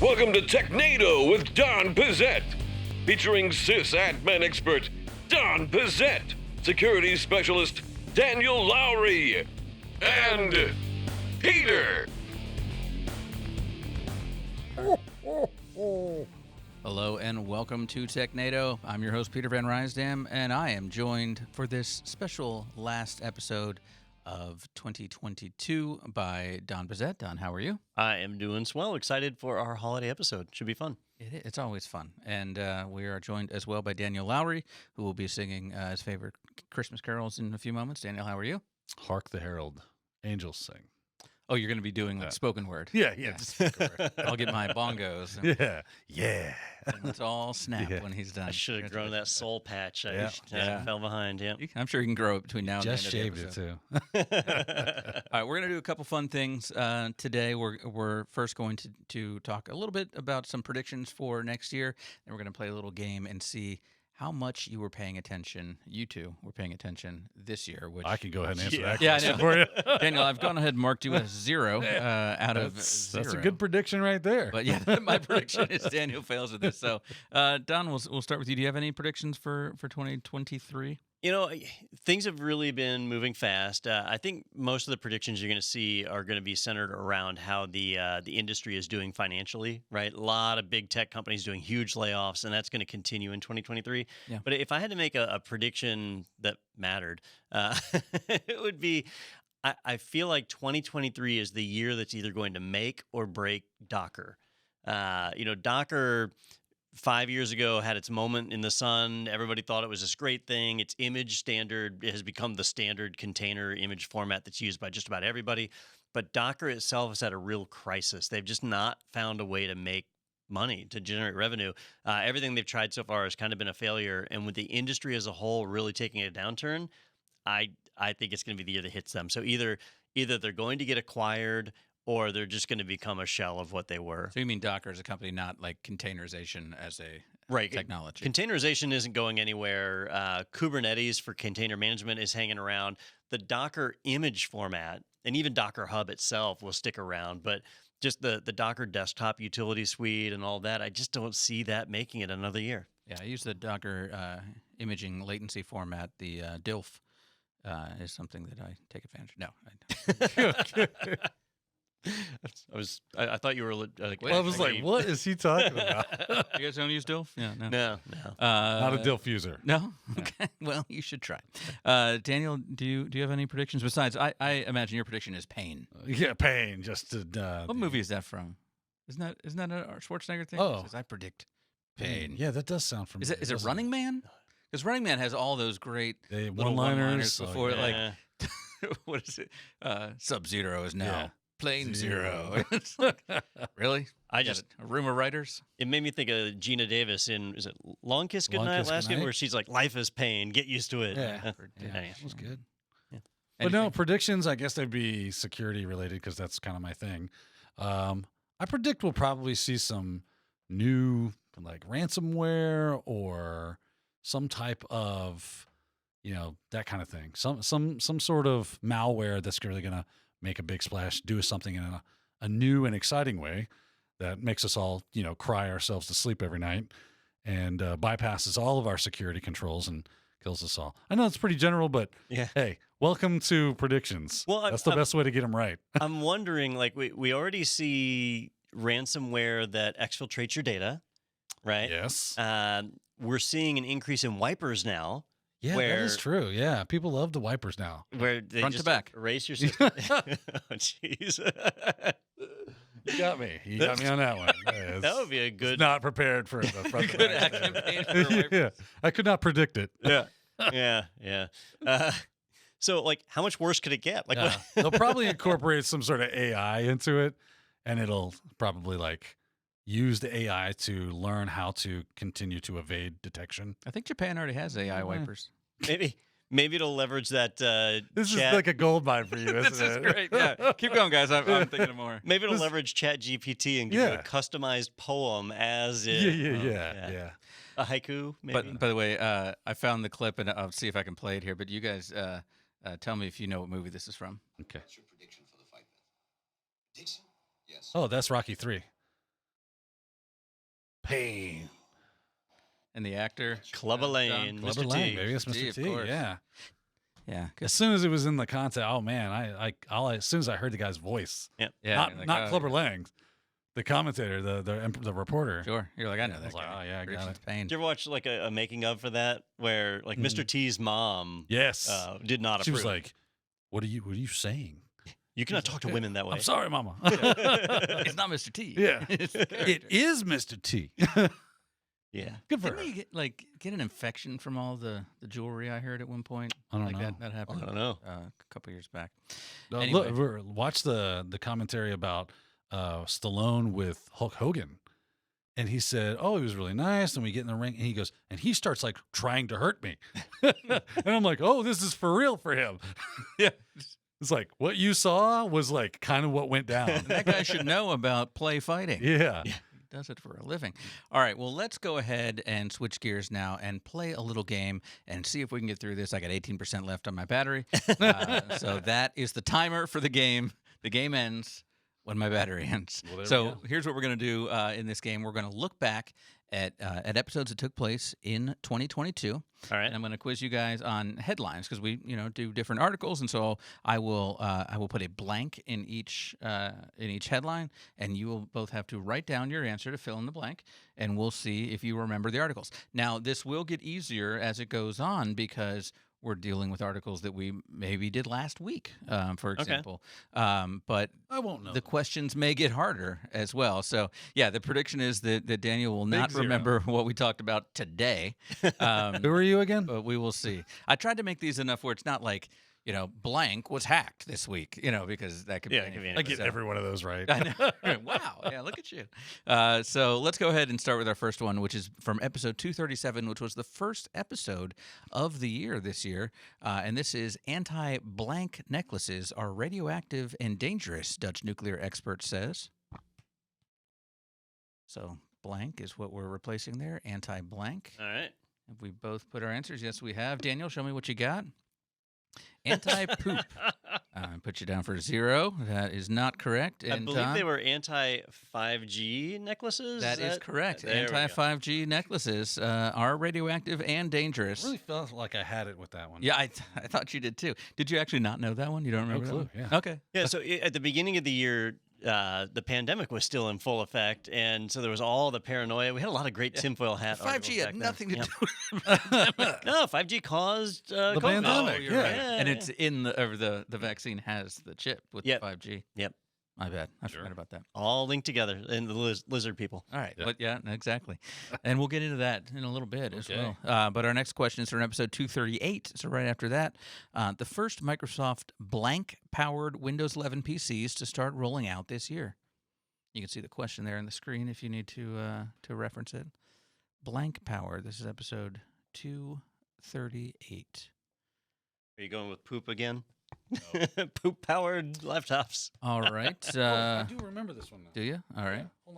Welcome to Technado with Don Pizzette, featuring sysadmin expert Don Pizzette, security specialist Daniel Lowry, and Peter. Hello and welcome to Technado. I'm your host, Peter Van Rysdam, and I am joined for this special last episode of 2022 by Don Pizzette. Don, how are you? I am doing swell. Excited for our holiday episode. Should be fun. It's always fun. And we are joined as well by Daniel Lowry, who will be singing his favorite Christmas carols in a few moments. Daniel, how are you? Hark the Herald, angels sing. Oh, you're going to be doing like spoken word. Yeah. I'll get my bongos. Yeah. And let's all snap when he's done. I should have grown that soul patch. I Yeah. fell behind. Yeah. I'm sure you can grow it between now and Just the end of shaved the it episode. too. All right, we're going to do a couple fun things today. We're first going to talk a little bit about some predictions for next year, and we're going to play a little game and see how much you were paying attention. You two were paying attention this year. Which I can go ahead and answer that Yeah, I question know. for you. Daniel, I've gone ahead and marked you as 0 out of 0. That's a good prediction right there. But yeah, my prediction is Daniel fails at this. So, Don, we'll start with you. Do you have any predictions for 2023? You know, things have really been moving fast. I think most of the predictions you're going to see are going to be centered around how the industry is doing financially, right? A lot of big tech companies doing huge layoffs, and that's going to continue in 2023. Yeah. But if I had to make a prediction that mattered, it would be I feel like 2023 is the year that's either going to make or break Docker. Docker 5 years ago had its moment in the sun. Everybody thought it was this great thing. Its image standard has become the standard container image format that's used by just about everybody. But Docker itself is at a real crisis. They've just not found a way to make money, to generate revenue. Everything they've tried so far has kind of been a failure. And with the industry as a whole really taking a downturn, I think it's going to be the year that hits them. So either they're going to get acquired or they're just going to become a shell of what they were. So you mean Docker as a company, not like containerization as a technology? Containerization isn't going anywhere. Kubernetes for container management is hanging around. The Docker image format and even Docker Hub itself will stick around, but just the Docker desktop utility suite and all that, I just don't see that making it another year. Yeah, I use the Docker imaging latency format. The DILF is something that I take advantage of. No, I don't. I thought you were like. I was like, what is he talking about? You guys don't use DILF? Yeah, No. Not a DILF user. No? Okay. Well, you should try. Daniel, do you have any predictions? Besides, I imagine your prediction is Pain. Yeah, pain. Just to. What movie is that from? Isn't that a Schwarzenegger thing? Oh. It says, I predict Pain. Yeah, that does sound familiar. Is it Running Man? Because Running Man has all those great The little one-liners before, yeah. like, what is it? Sub-Zero is now. Yeah. Plane Zero. It's like, really? I Got just a room of writers? it made me think of Gina Davis in is it Long Kiss Long Goodnight Kiss last year, Goodnight? where she's like, "Life is pain, get used to it." Yeah. Yeah. That was good. Yeah. But no, Anything? predictions, I guess they'd be security related because that's kind of my thing. I predict we'll probably see some new like ransomware or some type of, that kind of thing. Some sort of malware that's really going to make a big splash, do something in a new and exciting way that makes us all, cry ourselves to sleep every night and bypasses all of our security controls and kills us all. I know it's pretty general, but Yeah. hey, welcome to predictions. Well, that's the best way to get them right. I'm wondering, like, we already see ransomware that exfiltrates your data, right? Yes. We're seeing an increase in wipers now, Yeah, that is true. Yeah, people love the wipers now. where they Front to just back. erase your system. Oh, jeez. You got me. You got me on that one. Yeah, That would be a good. not prepared for the front Good back. ad campaign for wipers. Yeah, I could not predict it. Yeah. So, like, how much worse could it get? Like, what? They'll probably incorporate some sort of AI into it, and it'll probably like use the AI to learn how to continue to evade detection. I think Japan already has AI wipers. maybe it'll leverage that. This chat. is like a gold mine for you, isn't This is it? great. Yeah, keep going, guys. I'm thinking of more. Maybe it'll leverage Chat GPT and give you a Yeah. customized poem as it. Yeah. A haiku, maybe. But by the way, I found the clip and I'll see if I can play it here. But you guys tell me if you know what movie this is from. Okay. What's your prediction for the fight, then? Prediction? Yes. Oh, that's Rocky 3. pain. And the actor Clubber Don? Lane, Clubber Mr. Lang, T. baby. It's Mr. T, Mr. of T. course. Yeah. Yeah, As soon as it was in the content, oh man, as soon as I heard the guy's voice, yeah. not you're like, not oh, Clubber yeah. Lang, the commentator, the reporter. Sure, you're like, I know I that was like, guy. oh, yeah, I got Predictions it. Pain. Did you ever watch like a making of for that where like Mr. T's mom Yes, did not she approve? was like, "What are you saying? You cannot talk to women that way. I'm sorry, Mama." It's not Mr. T. Yeah. It's the It character. is Mr. T. Yeah. Good for Didn't her. he get an infection from all the jewelry? I heard at one point. I don't like know. That happened. I don't know. A couple years back. No, Anyway. look, watch the commentary about Stallone with Hulk Hogan, and he said, "Oh, he was really nice." And we get in the ring, and he goes, and he starts like trying to hurt me, and I'm like, "Oh, this is for real for him." Yeah. It's like what you saw was like kind of what went down. That guy should know about play fighting. Yeah. He does it for a living. All right, well, let's go ahead and switch gears now and play a little game and see if we can get through this. I got 18% left on my battery. So that is the timer for the game. The game ends when my battery ends. Well, there we So go. here's what we're going to do in this game. We're going to look back at episodes that took place in 2022. All right. And I'm going to quiz you guys on headlines because we, do different articles, and so I will put a blank in each headline, and you will both have to write down your answer to fill in the blank, and we'll see if you remember the articles. Now, this will get easier as it goes on because we're dealing with articles that we maybe did last week, for example. But I won't know. the questions may get harder as well. So, yeah, the prediction is that Daniel will not zero. remember what we talked about today. Who are you again? But we will see. I tried to make these enough where it's not like, blank was hacked this week, because that could Yeah, be it could be anything. I get So- every one of those right. I know. Wow. Yeah, look at you. So let's go ahead and start with our first one, which is from episode 237, which was the first episode of the year this year. And this is anti-blank necklaces are radioactive and dangerous, Dutch nuclear expert says. So blank is what we're replacing there, anti-blank. All right. Have we both put our answers? Yes, we have. Daniel, show me what you got. Anti-poop. Put you down for 0. That is not correct. I And believe Tom? they were anti-5G necklaces. That is correct. There we go. Anti-5G necklaces are radioactive and I dangerous. really felt like I had it with that one. Yeah, I thought you did too. Did you actually not know that one? You don't remember clue, that one? yeah. Okay. Yeah, so at the beginning of the year, the pandemic was still in full effect, and so there was all the paranoia. We had a lot of great tinfoil hat. 5G had nothing to do. do with the No, 5G caused COVID. pandemic, Oh, you're yeah. right. And it's in the vaccine has the chip with Yep. 5G. Yep. My bad. I Sure. forgot about that. All linked together, and the lizard people. All right. Yeah. But yeah, exactly. And we'll get into that in a little bit as Okay. well. But our next question is from episode 238. So right after that, the first Microsoft blank-powered Windows 11 PCs to start rolling out this year. You can see the question there on the screen if you need to reference it. Blank powered. This is episode 238. Are you going with poop again? Poop-powered laptops. All right. I do remember this one now. Do you? All right. Hold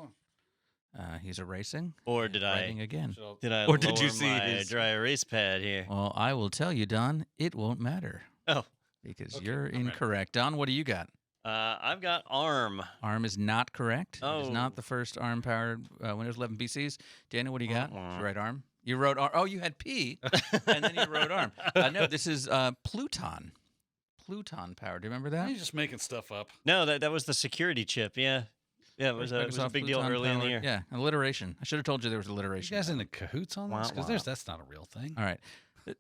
on. He's erasing. Or did Writing I? again. Did I? Or did you lower see my his- dry erase pad here? Well, I will tell you, Don, it won't matter Oh, because Okay, you're I'm ready. incorrect. Don, what do you got? I've got ARM. ARM is not correct. It is Oh. not the first ARM-powered Windows 11 PCs. Daniel, what do you got? Wah, wah. Did you write ARM? You wrote ARM. Oh, you had P, and then you wrote ARM. No, this is Pluton. Pluton powered. Do you remember Are that? you just making stuff up? No, that was the security chip. Yeah, yeah. It was a Microsoft big deal Pluton early in the powered- year. Yeah, alliteration. I should have told you there was Are you alliteration. guys into cahoots on this? Wah, Because wah. that's not a real thing. All right.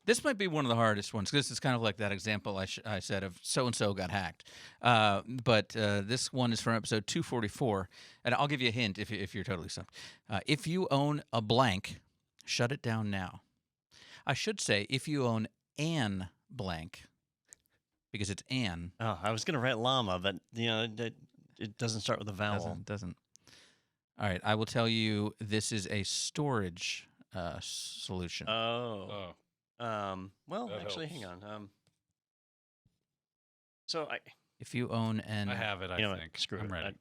This might be one of the hardest ones. 'Cause this is kind of like that example I said of so-and-so got hacked. But this one is from episode 244. And I'll give you a hint if you're totally stumped. If you own a blank, shut it down now. I should say if you own an blank, because it's an. Oh, I was gonna write llama, but it doesn't start with a vowel. Doesn't. All right. I will tell you this is a storage solution. Oh. Oh. Well, That actually, helps. hang on. So If you own an. I have it, I you know think. what? Screw I'm it. ready.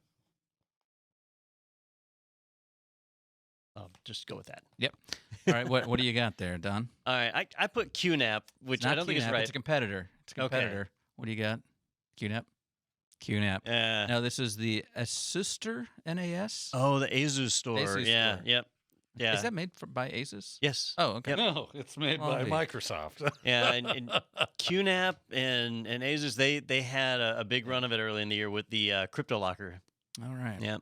I'll just go with that. All right. What do you got there, Don? All right, I put QNAP, which I don't think is QNAP, right. It's a competitor. It's a Okay. competitor. What do you got? QNAP? QNAP. Uh, Now, this is the Asuster NAS. oh, the Asus store. Asus yeah, store. yep. Yeah. Is that made by Asus? Yes. Oh, okay. No, it's made Well, by hey. Microsoft. Yeah, and QNAP and Asus, they had a big run of it early in the year with the crypto locker. All right. Yeah.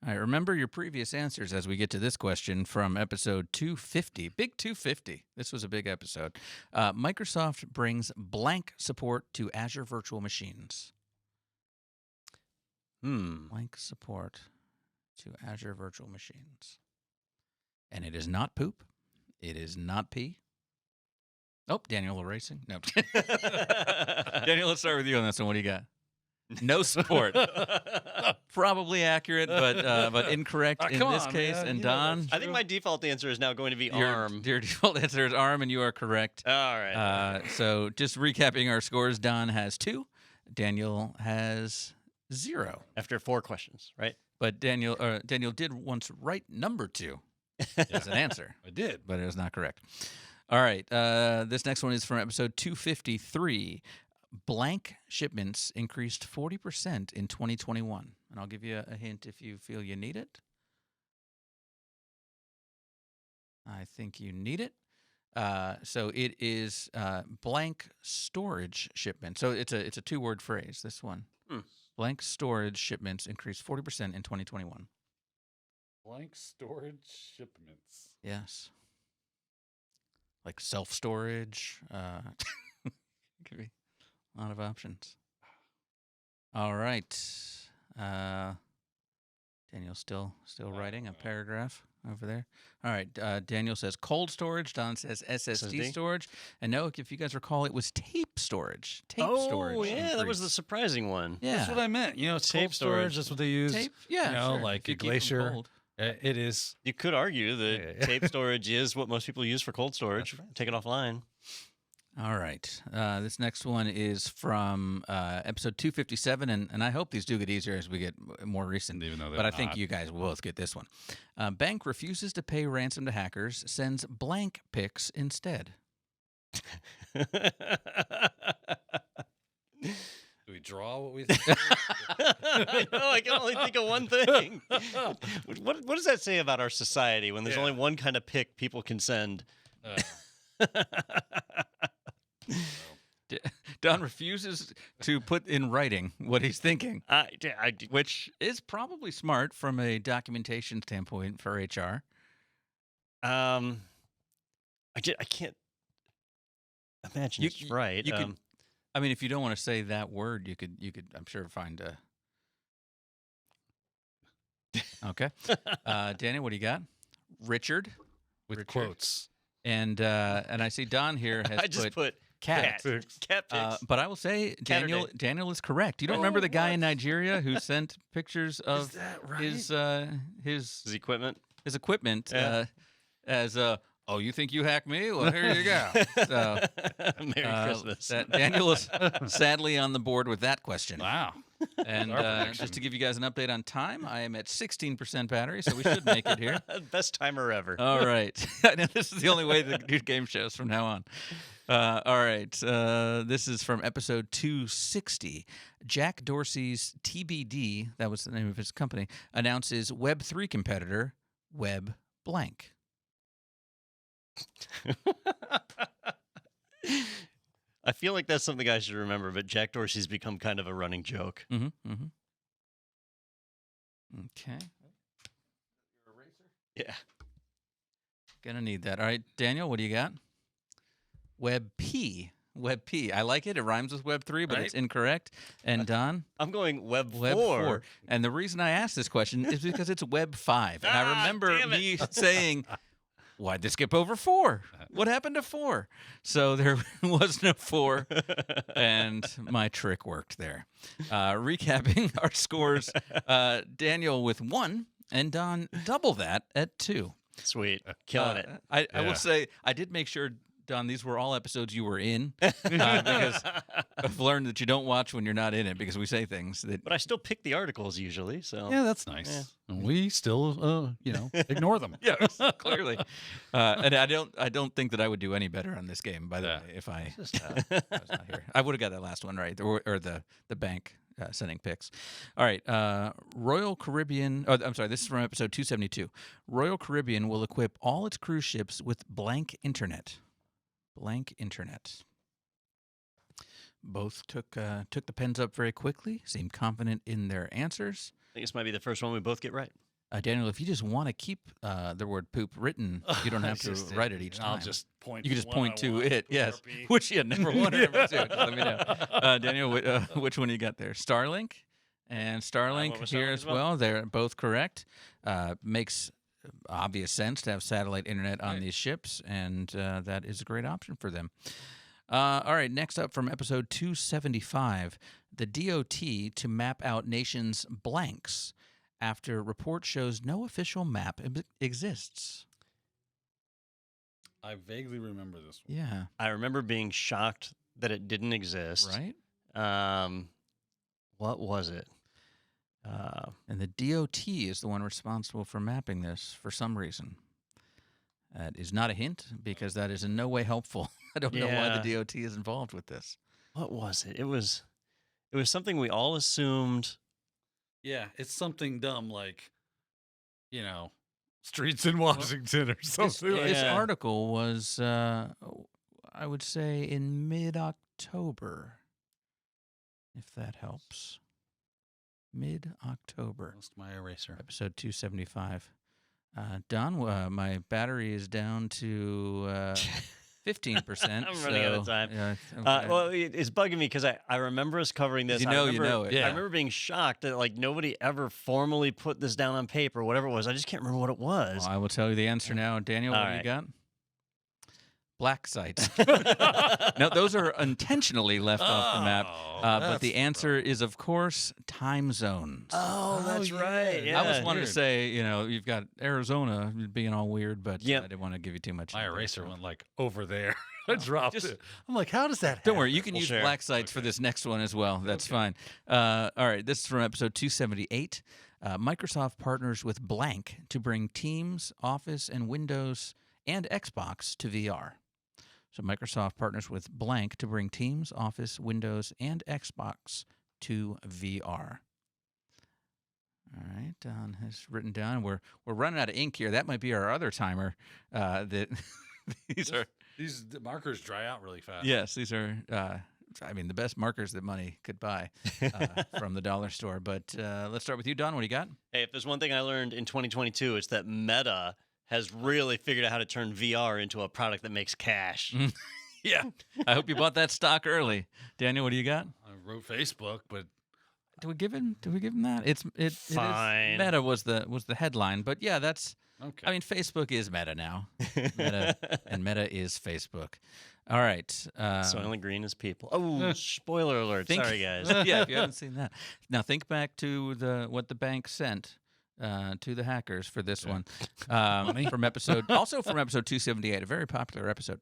All right. Remember your previous answers as we get to this question from episode 250. Big 250. This was a big episode. Microsoft brings blank support to Azure virtual machines. Blank support to Azure virtual machines. And it is not poop. It is not pee. Oh, Daniel erasing. No. Daniel, let's start with you on this one. What do you got? No support. Probably accurate, but incorrect in come this on, case. man. And You know Don, that's I think my default answer is now going to be your ARM. Your default answer is ARM, and you are correct. All right. So just recapping our scores, Don has 2. Daniel has 0. After 4 questions, right? But Daniel did once write number 2 as an answer, I did. but it was not correct. All right. This next one is from episode 253. Blank shipments increased 40% in 2021. And I'll give you a hint if you feel you need it. I think you need it. So it is blank storage shipment. So it's a 2-word phrase, this one. Blank storage shipments increased 40% in 2021. Blank storage shipments. Yes. Like self-storage. Could be a lot of options. All right. Daniel's still writing a paragraph over there. All right. Daniel says cold storage. Don says SSD SSD? storage. And Noah, if you guys recall, it was tape storage. Tape Oh, storage. yeah, that was the increased. surprising one. Yeah. That's what I meant. You know, it's Tape tape storage. storage. That's what they use. Tape. Yeah. You know, sure. like If you a keep 'em Glacier. cold. It is. You could argue that Yeah. tape storage is what most people use for cold storage. That's right. Take it offline. All right. This next one is from episode 257, and I hope these do get easier as we get more recent. Even though they're But I think not. you guys will both get this one. Bank refuses to pay ransom to hackers, sends blank pics instead. Do we draw what we I know, I can only think of one thing. What does that say about our society when there's Yeah. only one kind of pic people can send? Don refuses to put in writing what he's thinking, I which is probably smart from a documentation standpoint for HR. I can't imagine it's right. You could, I mean, if you don't want to say that word, you could, I'm sure, find a. Okay, Daniel, what do you got? Richard with Richard. quotes? And I see Don here has I just put cat. cat pics. But I will say Cat or Daniel is correct. You don't Oh, remember the guy what? in Nigeria who sent pictures Is of that right? his His equipment. his equipment Yeah. as oh, you think you hacked me? Well, here you go. So Merry Christmas. Daniel is sadly on the board with that question. Wow. And Our prediction. just to give you guys an update on time, I am at 16% battery, so we should make it here. Best timer ever. All right. I know this is the only way to do game shows from now on. All right. This is from episode 260. Jack Dorsey's TBD, that was the name of his company, announces Web3 competitor Web Blank. I feel like that's something I should remember, but Jack Dorsey's become kind of a running joke. Mm-hmm. Mm-hmm. Okay. Yeah. Gonna need that. All right, Daniel, what do you got? WebP. WebP. I like it. It rhymes with Web3, but Right. it's incorrect. And Don? I'm going Web 4. Web 4. And the reason I asked this question is because it's Web 5. And I Ah, remember damn it. me saying, why'd they skip over 4? What happened to 4? So there was no 4, and my trick worked there. Recapping our scores, Daniel with 1, and Don double that at 2. Sweet. Killing it. I Yeah. will say, I did make sure, Don, these were all episodes you were in, because I've learned that you don't watch when you're not in it because we say things that. But I still pick the articles usually, so. Yeah, that's nice. And we still, ignore them. Yes, clearly. And I don't think that I would do any better on this game. By the Yeah. way, if I was not here, I would have got that last one right, or the bank sending pics. All right. Royal Caribbean. Oh, I'm sorry. This is from episode 272. Royal Caribbean will equip all its cruise ships with blank internet. Blank internet. Both took the pens up very quickly. Seemed confident in their answers. I think this might be the first one we both get right. Daniel, if you just want to keep the word poop written, you don't have to write it each time. I'll just point. You can just one point I to want, it, yes. Sharpie. Which, number one or number two. Just let me know. Daniel, which one you got there? Starlink and Starlink went with here Starlink as as well. well. They're both correct. Makes obvious sense to have satellite internet on Right. these ships, and that is a great option for them. All right, next up from episode 275, the DOT to map out nations' blanks after report shows no official map exists. I vaguely remember this one. Yeah, I remember being shocked that it didn't exist. right? What was it? And the DOT is the one responsible for mapping this for some reason. That is not a hint because that is in no way helpful. I don't know why the DOT is involved with this. What was it? It was something we all assumed. Yeah, it's something dumb like, streets in Washington or something. like This Yeah. article was, I would say, in mid-October, if that helps. Mid-October, Lost my eraser. episode 275. Don, my battery is down to 15%. I'm running out of time. Yeah, Well, it's bugging me because I remember us covering this. You I know remember, it. Yeah. I remember being shocked that like nobody ever formally put this down on paper, whatever it was. I just can't remember what it was. Well, I will tell you the answer now. Daniel, All what do you right. got? Black sites. No, those are intentionally left off the map. But the answer is, of course, time zones. Oh, that's right. yeah. Yeah. I was wanting to weird. say, you've got Arizona being all weird, but Yep. I didn't want to give you too much. My info, eraser so- went like over there. I dropped just- it. I'm like, how does that happen? Don't worry, you can We'll use share. black sites for this next one as well. That's fine. All right, this is from episode 278. Microsoft partners with Blank to bring Teams, Office, and Windows and Xbox to VR. So Microsoft partners with Blank to bring Teams, Office, Windows, and Xbox to VR. All right, Don has written down. We're running out of ink here. That might be our other timer. That these are These markers dry out really fast. yes, these are. The best markers that money could buy from the dollar store. But let's start with you, Don. What do you got? Hey, if there's one thing I learned in 2022, it's that Meta has really figured out how to turn VR into a product that makes cash. Yeah, I hope you bought that stock early. Daniel, what do you got? I wrote Facebook, but Do we give him that? It is Fine. Meta was the headline, but yeah, that's. okay. I mean, Facebook is Meta now. Meta and Meta is Facebook. All right. Soylent Green is people. Oh, spoiler alert. think- Sorry, guys. Yeah, if you haven't seen that, now think back to what the bank sent to the hackers for this one from episode 278, a very popular episode.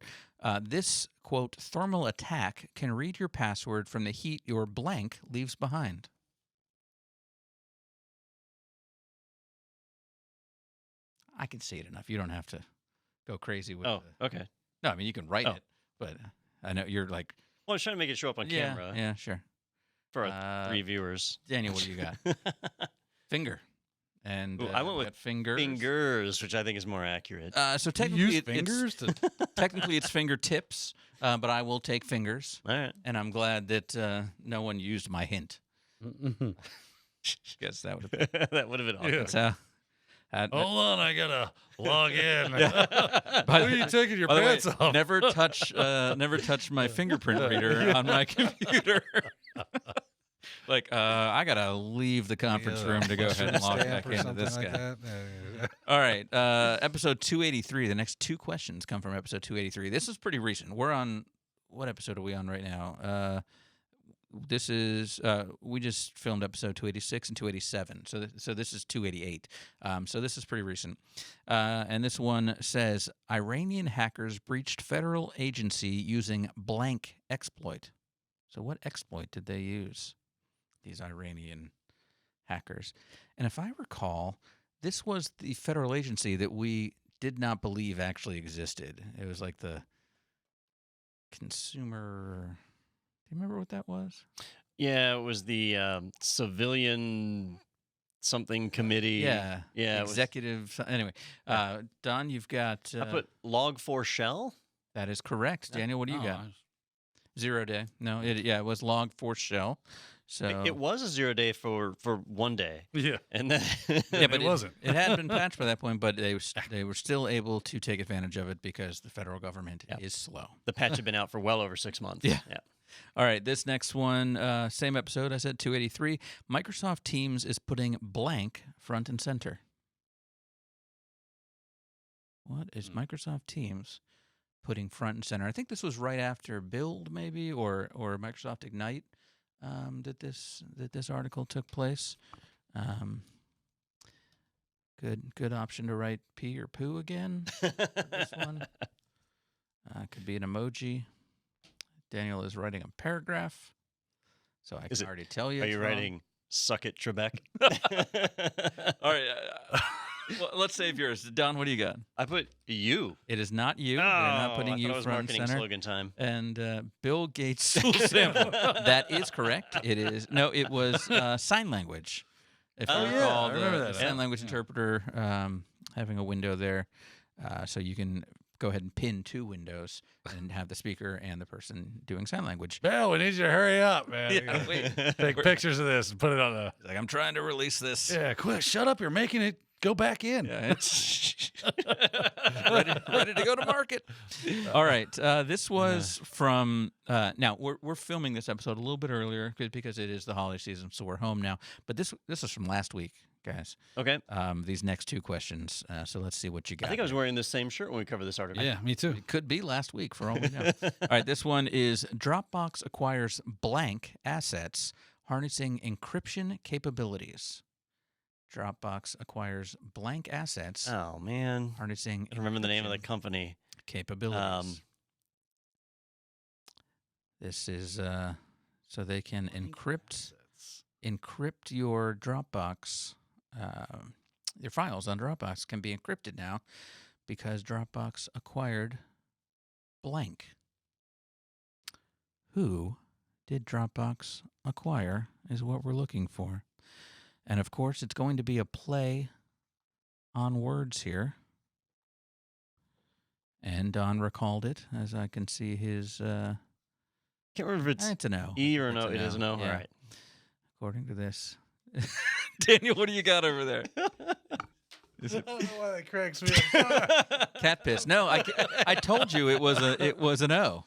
This quote thermal attack can read your password from the heat your blank leaves behind. I can see it enough. You don't have to go crazy with. Oh, okay. No, I mean you can write Oh. it, but I know you're like Well, I was trying to make it show up on camera Yeah, sure. for our 3 viewers. Daniel, what do you got? Finger. And Ooh, I went we with got fingers. Fingers, which I think is more accurate. So You technically, use it's fingers to. technically it's fingertips, but I will take fingers, All right. and I'm glad that no one used my hint. Guess that would have been. That would have been awesome. Yeah. That's how. Hold on, I gotta log in. By When the- are you taking your by the way, pants off? never touch my fingerprint reader on my computer. I gotta leave the conference room to go ahead and log back into this guy. All right, episode 283. The next two questions come from episode 283. This is pretty recent. We're on what episode are we on right now? This is we just filmed episode 286 and 287. So this is 288. So this is pretty recent. And this one says Iranian hackers breached federal agency using blank exploit. So what exploit did they use? These Iranian hackers. And if I recall, this was the federal agency that we did not believe actually existed. It was like the consumer. Do you remember what that was? Yeah, it was the civilian something committee. Yeah. Yeah. It was, Executive. Anyway, Don, you've got. I put log 4 shell. That is correct. Daniel, what do you Oh, got? 0 day. No, it was log 4 shell. So It was a 0 day for 1 day. Yeah. And then yeah, but it wasn't. It had been patched by that point, but they were still able to take advantage of it because the federal government is slow. the patch had been out for well over 6 months. Yeah. All right, this next one, same episode. I said 283. Microsoft Teams is putting blank front and center. What is Microsoft Teams putting front and center? I think this was right after Build, maybe, or Microsoft Ignite that this article took place. Good option to write P or poo again for this one. Could be an emoji. Daniel is writing a paragraph, so I can already tell you. Are you wrong. writing "Suck it, Trebek"? All right. Well, let's save yours. Don, what do you got? I put you. It is not you. Oh, They're not putting I you thought it was front and marketing center. slogan time. And Bill Gates school sample. That is correct. It is. No, it was sign language. If you Oh, recall, yeah, I remember the that. sign Yeah. language interpreter having a window there, so you can go ahead and pin two windows and have the speaker and the person doing sign language. Bill, we need you to hurry up, man. Yeah, wait. Take pictures of this and put it on the. Like, I'm trying to release this. Yeah, quick, shut up. You're making it go back in. Yeah, it's ready to go to market. All right, this was from. Now we're filming this episode a little bit earlier because it is the holiday season, so we're home now. But this is from last week, guys. Okay. These next two questions. So let's see what you got. I think I was wearing the same shirt when we covered this article. Yeah, me too. It could be last week for all we know. All right, this one is Dropbox acquires blank assets harnessing encryption capabilities. Dropbox acquires blank assets Oh man. harnessing. I don't remember the name of the encryption company. capabilities. This is so they can encrypt your Dropbox. Your files on Dropbox can be encrypted now because Dropbox acquired blank. Who did Dropbox acquire is what we're looking for. And of course, it's going to be a play on words here. And Don recalled it, as I can see his. Can't remember if it's It's a no. E or a It's no. It is a no. yeah. All right. According to this. Daniel, what do you got over there? I don't know why that cracks me up. Cat piss. No, I told you it was a no.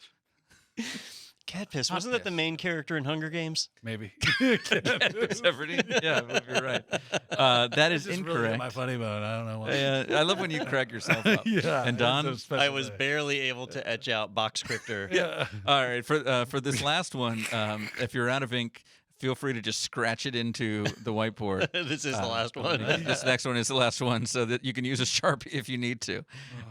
Cat piss. Hot Wasn't that the piss. main character in Hunger Games? Maybe. Cat piss every. Yeah, you're right. That is It's just really incorrect. my funny bone. I don't know why. I love when you crack yourself up. Yeah. And it's Don? a special I was day. barely able to etch out box scripter. Yeah. All right, for this last one, if you're out of ink, feel free to just scratch it into the whiteboard. This is the last one. This next one is the last one, so that you can use a Sharpie if you need to.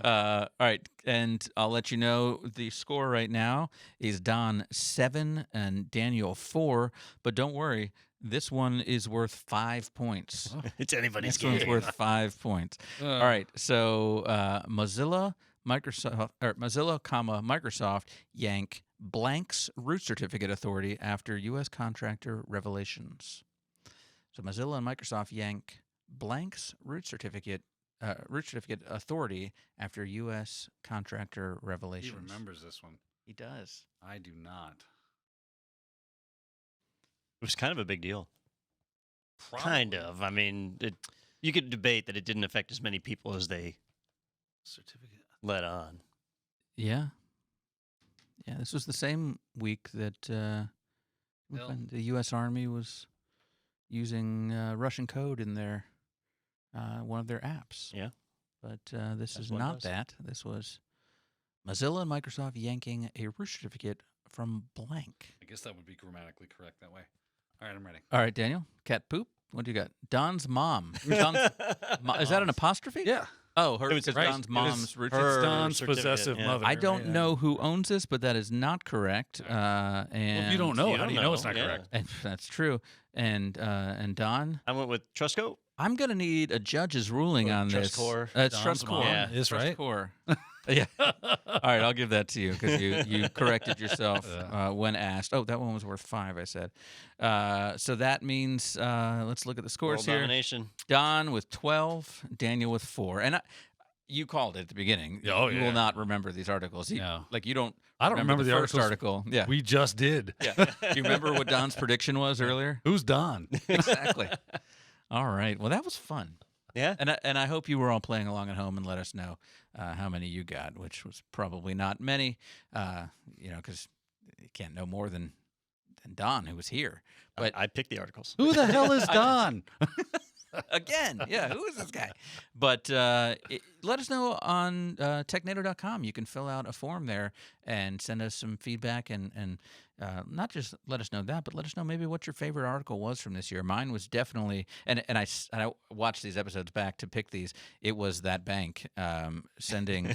All right, and I'll let you know the score right now is Don 7 and Daniel 4. But don't worry, this one is worth 5 points. It's anybody's This one's game. worth 5 points. All right, so Mozilla, Microsoft yank blank's root certificate authority after U.S. contractor revelations. So Mozilla and Microsoft yank blank's root certificate authority after U.S. contractor He revelations. remembers this one. He does. I do not. It was kind of a big deal. Kind Probably. of. I mean, you could debate that it didn't affect as many people as they Certificate. let on. Yeah. Yeah, this was the same week that Well- the U.S. Army was using Russian code in their one of their apps. Yeah. But this That's is what it not was. that. This was Mozilla and Microsoft yanking a root certificate from blank. I guess that would be grammatically correct that way. All right, I'm ready. All right, Daniel, cat poop. What do you got? Don's mom. Don's, is that an apostrophe? Yeah. Oh, her. It was because right. Don's It was mom's root her- certificate. Don's certificate, possessive yeah. mother. I don't right? know who owns this, but that is not correct. And Well, if you don't know, You how don't do you know it's not know, yeah. correct? And that's true. And Don, I went with Trusco. I'm gonna need a judge's ruling Or on Trust this. Corps. It's Don's Trust mom Corps. Yeah. is Trust right. Corps. Yeah. All right, I'll give that to you because you corrected yourself when asked. Oh, that one was worth 5, I said. So that means let's look at the scores World here. domination. Don with 12, Daniel with 4. And you called it at the beginning. Oh, you yeah. will not remember these articles. No. Like you don't. I don't remember the the first articles. article. Yeah. We just did. Yeah. Do you remember what Don's prediction was earlier? Who's Don? Exactly. All right. Well, that was fun. Yeah. And I hope you were all playing along at home and let us know how many you got, which was probably not many, because you can't know more than Don, who was here. But I picked the articles. Who the hell is Don? again, yeah, who is this guy? But let us know on technado.com. You can fill out a form there and send us some feedback and not just let us know that, but let us know maybe what your favorite article was from this year. Mine was definitely, and I watched these episodes back to pick these. It was that bank sending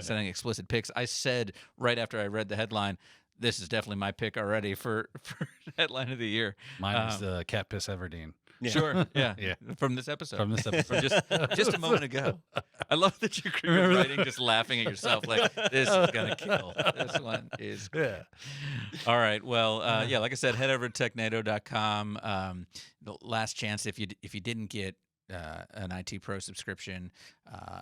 explicit pics. I said right after I read the headline, this is definitely my pick already for headline of the year. Mine is the Cat Piss Everdeen. Yeah. Sure, yeah, Yeah. from this episode. From this episode. Just a moment ago. I love that you're writing, just laughing at yourself like, this is going to kill. This one is great. Yeah. All right. Well, like I said, head over to technado.com. The last chance, if you didn't get an IT Pro subscription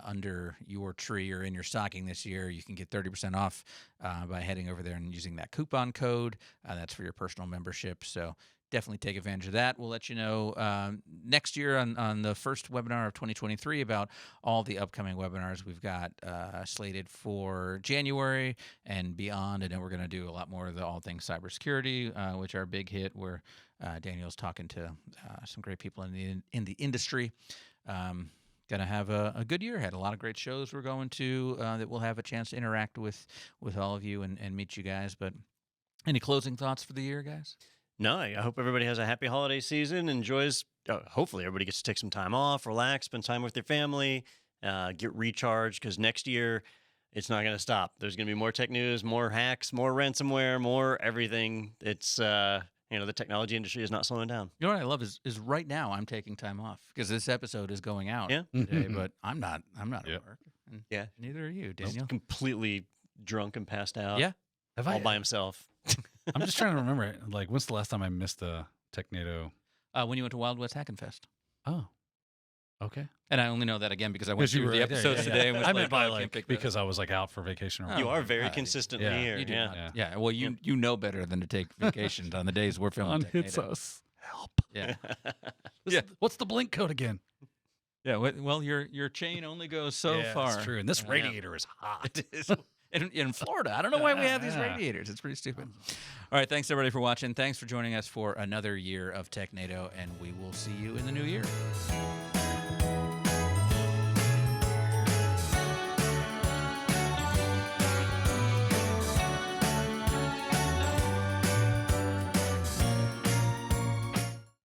under your tree or in your stocking this year, you can get 30% off by heading over there and using that coupon code. That's for your personal membership. So definitely take advantage of that. We'll let you know next year on the first webinar of 2023 about all the upcoming webinars we've got slated for January and beyond. And then we're going to do a lot more of the all things cybersecurity, which are a big hit, where Daniel's talking to some great people in the industry. Going to have a good year ahead. A lot of great shows we're going to that we'll have a chance to interact with all of you and meet you guys. But any closing thoughts for the year, guys? No, I hope everybody has a happy holiday season, enjoys, hopefully everybody gets to take some time off, relax, spend time with their family, get recharged, because next year it's not going to stop. There's going to be more tech news, more hacks, more ransomware, more everything. It's, the technology industry is not slowing down. You know what I love is right now I'm taking time off because this episode is going out today, but I'm not at work. And Yeah. neither are you, He's Daniel. completely drunk and passed out. Yeah. All by himself. I'm just trying to remember. Like, when's the last time I missed a Technado? When you went to Wild West Hackin' Fest. Oh, okay. And I only know that again because I went through the right there, episodes today. And was I meant by I can't pick that. because I was like out for vacation. Or Oh, You are okay. very consistently yeah. here. You do Yeah. not. Yeah. Well, you know better than to take vacations on the days we're filming. on hits Technado. us. Help. Yeah. Yeah. What's the blink code again? Yeah. Well, your chain only goes so yeah, far. That's true. And this Yeah. radiator is hot. It is. In Florida. I don't know why we have these radiators. It's pretty stupid. All right. Thanks, everybody, for watching. Thanks for joining us for another year of Technado, and we will see you in the new year.